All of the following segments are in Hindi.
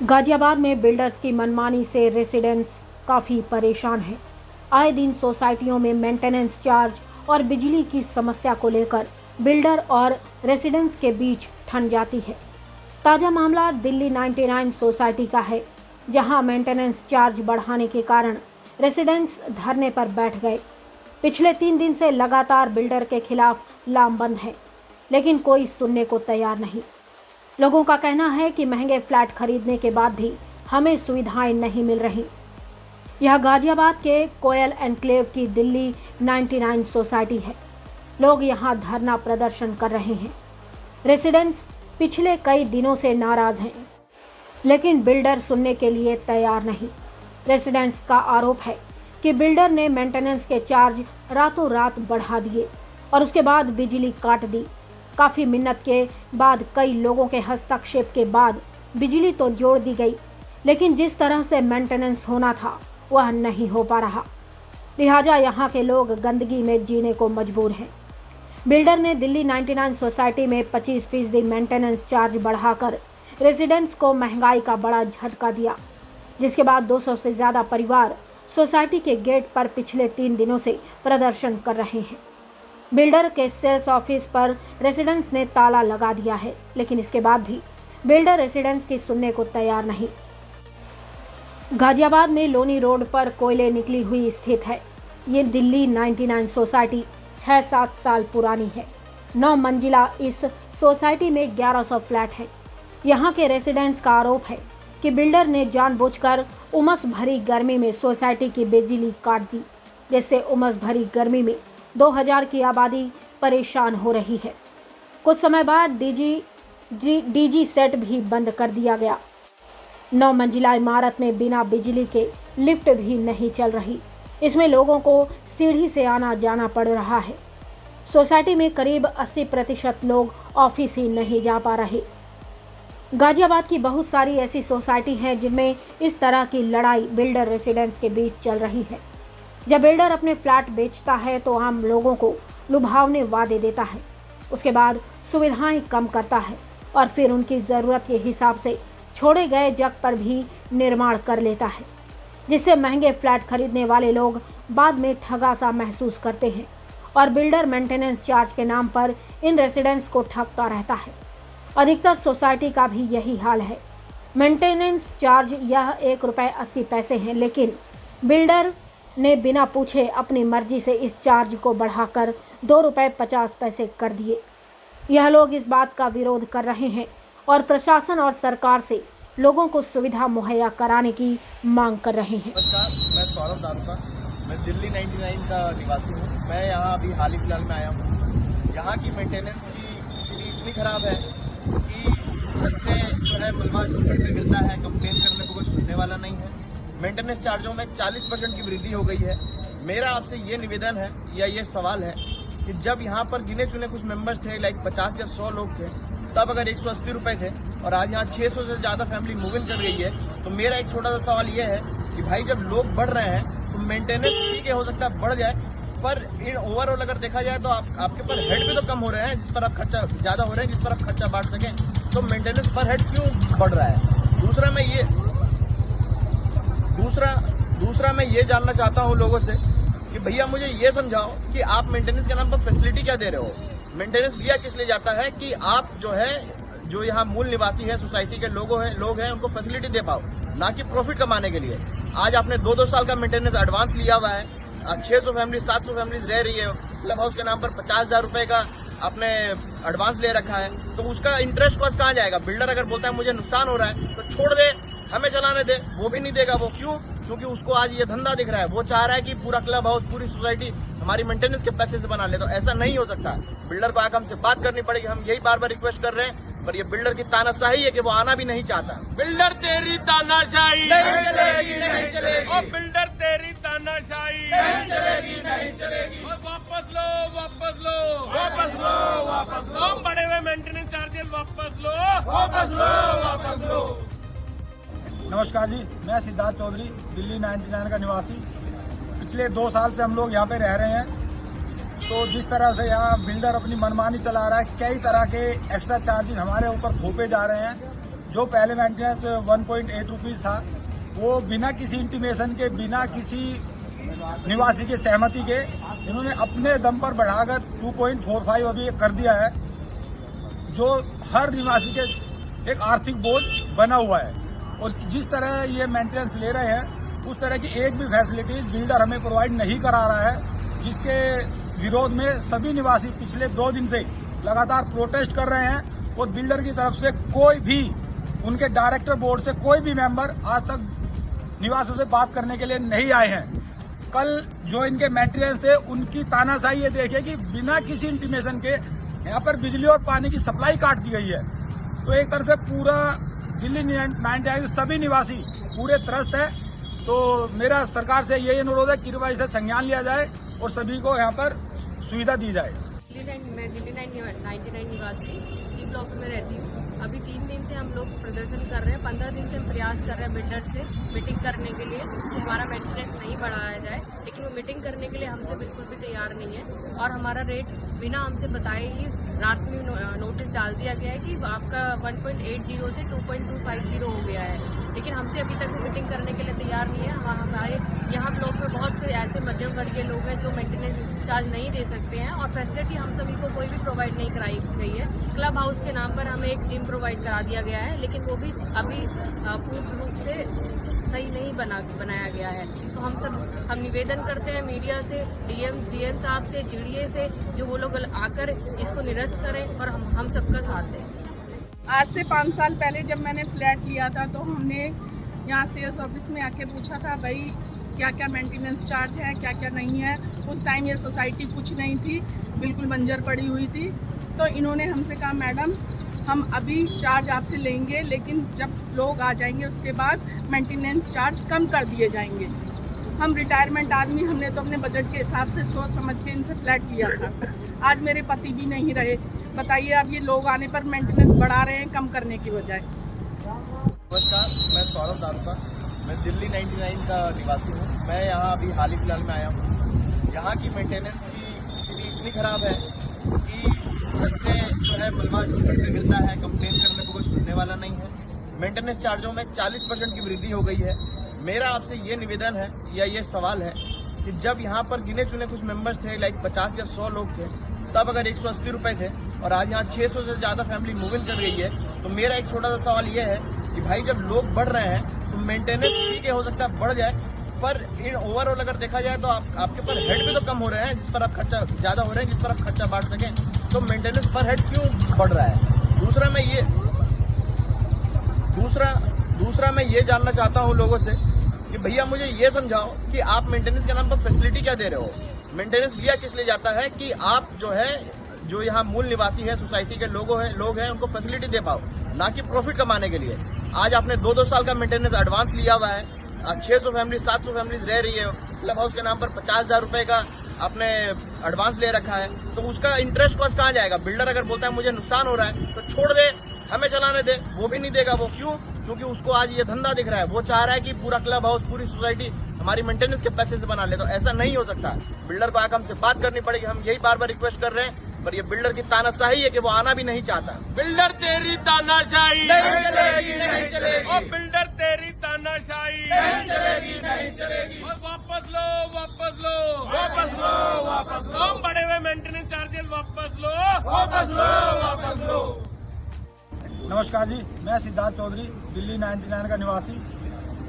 गाजियाबाद में बिल्डर्स की मनमानी से रेसिडेंट्स काफ़ी परेशान हैं। आए दिन सोसाइटियों में मेंटेनेंस चार्ज और बिजली की समस्या को लेकर बिल्डर और रेसिडेंट्स के बीच ठन जाती है। ताज़ा मामला दिल्ली 99 सोसाइटी का है, जहां मेंटेनेंस चार्ज बढ़ाने के कारण रेसिडेंट्स धरने पर बैठ गए। पिछले 3 दिन से लगातार बिल्डर के खिलाफ लामबंद है, लेकिन कोई सुनने को तैयार नहीं। लोगों का कहना है कि महंगे फ्लैट खरीदने के बाद भी हमें सुविधाएं नहीं मिल रही। यह गाजियाबाद के कोयल एनक्लेव की दिल्ली 99 सोसाइटी है। लोग यहां धरना प्रदर्शन कर रहे हैं। रेसिडेंट्स पिछले कई दिनों से नाराज हैं, लेकिन बिल्डर सुनने के लिए तैयार नहीं। रेसिडेंट्स का आरोप है कि बिल्डर ने मेंटेनेंस के चार्ज रातों रात बढ़ा दिए और उसके बाद बिजली काट दी। काफ़ी मिन्नत के बाद, कई लोगों के हस्तक्षेप के बाद बिजली तो जोड़ दी गई, लेकिन जिस तरह से मेंटेनेंस होना था वह नहीं हो पा रहा। लिहाजा यहाँ के लोग गंदगी में जीने को मजबूर हैं। बिल्डर ने दिल्ली 99 सोसाइटी में 25% मेंटेनेंस चार्ज बढ़ाकर रेसिडेंट्स को महंगाई का बड़ा झटका दिया, जिसके बाद 200 से ज़्यादा परिवार सोसाइटी के गेट पर पिछले 3 दिनों से प्रदर्शन कर रहे हैं। बिल्डर के सेल्स ऑफिस पर रेसिडेंट्स ने ताला लगा दिया है, लेकिन इसके बाद भी बिल्डर रेसिडेंट्स की सुनने को तैयार नहीं। गाजियाबाद में लोनी रोड पर कोयले निकली हुई स्थित है। ये दिल्ली 99 सोसाइटी 6-7 साल पुरानी है। 9 मंजिला इस सोसाइटी में 1100 फ्लैट हैं। यहाँ के रेसिडेंट्स का आरोप है कि बिल्डर ने जानबूझकर उमस भरी गर्मी में सोसाइटी की बिजली काट दी, जिससे उमस भरी गर्मी में 2000 की आबादी परेशान हो रही है। कुछ समय बाद डीजी सेट भी बंद कर दिया गया। 9 मंजिला इमारत में बिना बिजली के लिफ्ट भी नहीं चल रही। इसमें लोगों को सीढ़ी से आना जाना पड़ रहा है। सोसाइटी में करीब 80% लोग ऑफिस ही नहीं जा पा रहे। गाजियाबाद की बहुत सारी ऐसी सोसाइटी हैं जिनमें इस तरह की लड़ाई बिल्डर रेसिडेंट्स के बीच चल रही है। जब बिल्डर अपने फ्लैट बेचता है तो आम लोगों को लुभावने वादे देता है, उसके बाद सुविधाएं कम करता है और फिर उनकी ज़रूरत के हिसाब से छोड़े गए जगह पर भी निर्माण कर लेता है, जिससे महंगे फ्लैट खरीदने वाले लोग बाद में ठगा सा महसूस करते हैं और बिल्डर मेंटेनेंस चार्ज के नाम पर इन रेसिडेंट्स को ठगता रहता है। अधिकतर सोसाइटी का भी यही हाल है। मेंटेनेंस चार्ज यह ₹1.80 है, लेकिन बिल्डर ने बिना पूछे अपनी मर्जी से इस चार्ज को बढ़ाकर ₹2.50 कर दिए। यह लोग इस बात का विरोध कर रहे हैं और प्रशासन और सरकार से लोगों को सुविधा मुहैया कराने की मांग कर रहे हैं। नमस्कार, मैं सौरभ दारुका, मैं दिल्ली 99 का निवासी हूँ। मैं यहाँ अभी हाल ही फिलहाल में आया हूँ। यहाँ की मेंटेनेंस की स्थिति इतनी खराब है कि छत से जो है मलबा निकलता है, कंप्लेन करने को कोई सुनने वाला नहीं है। मेंटेनेंस चार्जों में 40% की वृद्धि हो गई है। मेरा आपसे ये निवेदन है या ये सवाल है कि जब यहाँ पर गिने चुने कुछ मेंबर्स थे, लाइक 50 या 100 लोग थे, तब अगर 180 रुपए थे और आज यहाँ 600 से ज़्यादा फैमिली मूव इन कर रही है, तो मेरा एक छोटा सा सवाल ये है कि भाई जब लोग बढ़ रहे हैं तो मेंटेनेंस ठीक है, हो सकता है बढ़ जाए, पर इन ओवरऑल अगर देखा जाए तो आपके पर हेड भी तो कम हो रहे हैं, जिस पर आप खर्चा ज़्यादा हो रहे हैं, जिस पर आप खर्चा बांट सकें, तो मेंटेनेंस पर हेड क्यों बढ़ रहा है? दूसरा मैं ये जानना चाहता हूँ लोगों से कि भैया मुझे ये समझाओ कि आप मेंटेनेंस के नाम पर फैसिलिटी क्या दे रहे हो? मेंटेनेंस लिया किस लिए जाता है कि आप जो यहाँ मूल निवासी है, सोसाइटी के लोग हैं उनको फैसिलिटी दे पाओ, ना कि प्रॉफिट कमाने के लिए। आज आपने 2-2 साल का मेंटेनेंस एडवांस लिया हुआ है। 600 फैमिली 700 फैमिलीज रह रही है। क्लब हाउस के नाम पर 50,000 रुपए का आपने एडवांस ले रखा है, तो उसका इंटरेस्ट कॉस्ट कहाँ जाएगा? बिल्डर अगर बोलता है मुझे नुकसान हो रहा है तो छोड़ दे, हमें चलाने दे, वो भी नहीं देगा। वो क्यों? क्योंकि उसको आज ये धंधा दिख रहा है। वो चाह रहा है कि पूरा क्लब हाउस, पूरी सोसाइटी हमारी मेंटेनेंस के पैसे से बना ले। तो ऐसा नहीं हो सकता। बिल्डर को आकर हमसे बात करनी पड़ेगी। हम यही बार बार रिक्वेस्ट कर रहे हैं, पर ये बिल्डर की तानाशाही है कि वो आना भी नहीं चाहता। बिल्डर तेरी तानाशाही नहीं चलेगी, नहीं चलेगी। और बिल्डर तेरी तानाशाही नहीं चलेगी, नहीं चलेगी। और वापस लो बढ़े हुए मेंटेनेंस चार्जेस वापस लो। नमस्कार जी, मैं सिद्धार्थ चौधरी, दिल्ली 99 का निवासी। पिछले 2 साल से हम लोग यहाँ पे रह रहे हैं। तो जिस तरह से यहाँ बिल्डर अपनी मनमानी चला रहा है, कई तरह के एक्स्ट्रा चार्जेस हमारे ऊपर थोपे जा रहे हैं। जो पहले मेंटेनेंस 1.8 रुपीज था, वो बिना किसी इंटीमेशन के, बिना किसी निवासी की सहमति के इन्होंने अपने दम पर बढ़ाकर 2.45 अभी कर दिया है, जो हर निवासी के एक आर्थिक बोझ बना हुआ है। और जिस तरह ये मेंटेनेंस ले रहे हैं, उस तरह की एक भी फैसिलिटीज बिल्डर हमें प्रोवाइड नहीं करा रहा है, जिसके विरोध में सभी निवासी पिछले 2 दिन से लगातार प्रोटेस्ट कर रहे हैं। और बिल्डर की तरफ से कोई भी, उनके डायरेक्टर बोर्ड से कोई भी मेंबर आज तक निवासियों से बात करने के लिए नहीं आए हैं। कल जो इनके मेंटेनेंस थे, उनकी तानाशाही ये देखिए कि बिना किसी इंटीमेशन के यहाँ पर बिजली और पानी की सप्लाई काट दी गई है। तो एक तरह से पूरा दिल्ली 99 सभी निवासी पूरे त्रस्त है। तो मेरा सरकार से यही अनुरोध है कि कृपया इसे संज्ञान लिया जाए और सभी को यहाँ पर सुविधा दी जाए। मैं दिल्ली 99 निवासी सी ब्लॉक में रहती हूँ। अभी 3 दिन से हम लोग प्रदर्शन कर रहे हैं। 15 दिन से हम प्रयास कर रहे हैं बिल्डर से मीटिंग करने के लिए कि हमारा मेंटेनेंस नहीं बढ़ाया जाए, लेकिन वो मीटिंग करने के लिए हमसे बिल्कुल भी तैयार नहीं है। और हमारा रेट बिना हमसे बताए ही रात में नोटिस डाल दिया गया है कि आपका 1.80 से 2.250 हो गया है, लेकिन हमसे अभी तक मीटिंग करने के लिए तैयार नहीं है। हमारे यहाँ ब्लॉक में बहुत से ऐसे मध्यम वर्ग के लोग हैं जो मेंटेनेंस चार्ज नहीं दे सकते हैं, और फैसिलिटी हम सभी को कोई भी प्रोवाइड नहीं कराई गई है। क्लब हाउस के नाम पर हमें एक जिम प्रोवाइड करा दिया गया है, लेकिन वो भी अभी पूर्ण रूप से सही नहीं बनाया गया है। तो हम निवेदन करते हैं मीडिया से, डीएम साहब से, जीडीए से, जो वो लोग आकर इसको निरस्त करें और हम सबका साथ दें। आज से 5 साल पहले जब मैंने फ्लैट लिया था, तो हमने यहाँ सेल्स ऑफिस में आके पूछा था भाई क्या क्या मेंटेनेंस चार्ज है, क्या क्या नहीं है। उस टाइम ये सोसाइटी कुछ नहीं थी, बिल्कुल बंजर पड़ी हुई थी। तो इन्होंने हमसे कहा मैडम हम अभी चार्ज आपसे लेंगे, लेकिन जब लोग आ जाएंगे उसके बाद मेंटेनेंस चार्ज कम कर दिए जाएंगे। हम रिटायरमेंट आदमी, हमने तो अपने बजट के हिसाब से सोच समझ के इनसे फ्लैट लिया था। आज मेरे पति भी नहीं रहे, बताइए अब ये लोग आने पर मेंटेनेंस बढ़ा रहे हैं कम करने की बजाय। नमस्कार, मैं सौरभ दारुका, मैं दिल्ली 99 का निवासी हूँ। मैं यहाँ अभी हाल ही फिलहाल में आया हूँ। यहाँ की मेंटेनेंस की स्थिति इतनी खराब है कि छत से जो है मलबा झूठने मिलता है, कंप्लेन करने को कोई सुनने वाला नहीं है। मेंटेनेंस चार्जों में 40% की वृद्धि हो गई है। मेरा आपसे ये निवेदन है या ये सवाल है कि जब यहाँ पर गिने चुने कुछ मेंबर्स थे, लाइक 50 या 100 लोग थे, तब अगर 180 रुपए थे और आज यहाँ 600 से ज्यादा फैमिली मूव इन कर रही है, तो मेरा एक छोटा सा सवाल ये है कि भाई जब लोग बढ़ रहे हैं तो मेंटेनेंस ठीक है, हो सकता है बढ़ जाए, पर इन ओवरऑल अगर देखा जाए तो आपके पर हेड भी तो कम हो रहे हैं, जिस पर आप खर्चा ज्यादा हो रहे हैं, जिस पर आप खर्चा बांट सकें, तो मेंटेनेंस पर हेड क्यों बढ़ रहा है। दूसरा मैं ये जानना चाहता हूँ लोगों से कि भैया मुझे ये समझाओ कि आप मेंटेनेंस के नाम पर फैसिलिटी क्या दे रहे हो। मेंटेनेंस लिया किस लिए जाता है कि आप जो यहाँ मूल निवासी है, सोसाइटी के लोग हैं उनको फैसिलिटी दे पाओ, ना कि प्रॉफिट कमाने के लिए। आज आपने 2-2 साल का मेंटेनेंस एडवांस लिया हुआ है, 600 फैमिली 700 फैमिलीज रह रही है, क्लब हाउस के नाम पर 50,000 रुपए का आपने एडवांस ले रखा है, तो उसका इंटरेस्ट कॉस्ट कहाँ जाएगा। बिल्डर अगर बोलता है मुझे नुकसान हो रहा है तो छोड़ दे, हमें चलाने दे, वो भी नहीं देगा। वो क्यों? क्योंकि उसको आज ये धंधा दिख रहा है, वो चाह रहा है कि पूरा क्लब हाउस, पूरी सोसाइटी हमारी मेंटेनेंस के पैसे से बना ले। तो ऐसा नहीं हो सकता। बिल्डर को आकर हमसे बात करनी पड़ेगी। हम यही बार बार रिक्वेस्ट कर रहे हैं, पर ये बिल्डर की तानाशाही है कि वो आना भी नहीं चाहता। बिल्डर तेरी तानाशाही नहीं चलेगी, नहीं चलेगी। और बिल्डर तेरी तानाशाही नहीं चलेगी, नहीं चलेगी। और वापस लो कम बढ़े हुए मेंटेनेंस चार्जेस वापस लो। नमस्कार जी, मैं सिद्धार्थ चौधरी, दिल्ली 99 का निवासी।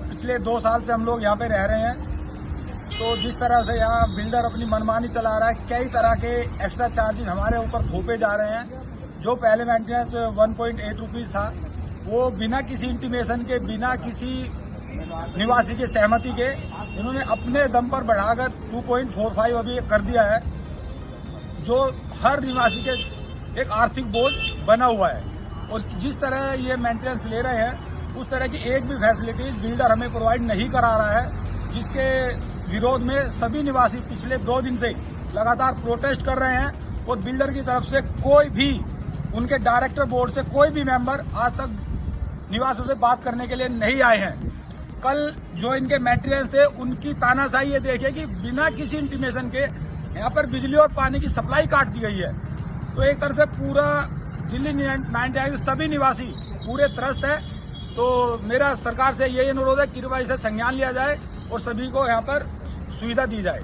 पिछले 2 साल से हम लोग यहाँ पे रह रहे हैं। तो जिस तरह से यहाँ बिल्डर अपनी मनमानी चला रहा है, कई तरह के एक्स्ट्रा चार्जेस हमारे ऊपर थोपे जा रहे हैं। जो पहले मेंटेनेंस 1.8 रुपीज था, वो बिना किसी इंटीमेशन के, बिना किसी निवासी की सहमति के इन्होंने अपने दम पर बढ़ाकर 2.45 अभी कर दिया है, जो हर निवासी के एक आर्थिक बोझ बना हुआ है। और जिस तरह ये मेंटेनेंस ले रहे हैं, उस तरह की एक भी फैसिलिटीज बिल्डर हमें प्रोवाइड नहीं करा रहा है, जिसके विरोध में सभी निवासी पिछले 2 दिन से लगातार प्रोटेस्ट कर रहे हैं। और बिल्डर की तरफ से कोई भी, उनके डायरेक्टर बोर्ड से कोई भी मेंबर आज तक निवासियों से बात करने के लिए नहीं आए हैं। कल जो इनके मेंटेनेंस थे, उनकी तानाशाही ये देखिए कि बिना किसी इंटीमेशन के यहाँ पर बिजली और पानी की सप्लाई काट दी गई है। तो एक तरह से पूरा दिल्ली 99 सभी निवासी पूरे त्रस्त है। तो मेरा सरकार से यही अनुरोध है कि कृपया इसे संज्ञान लिया जाए और सभी को यहाँ पर सुविधा दी जाए।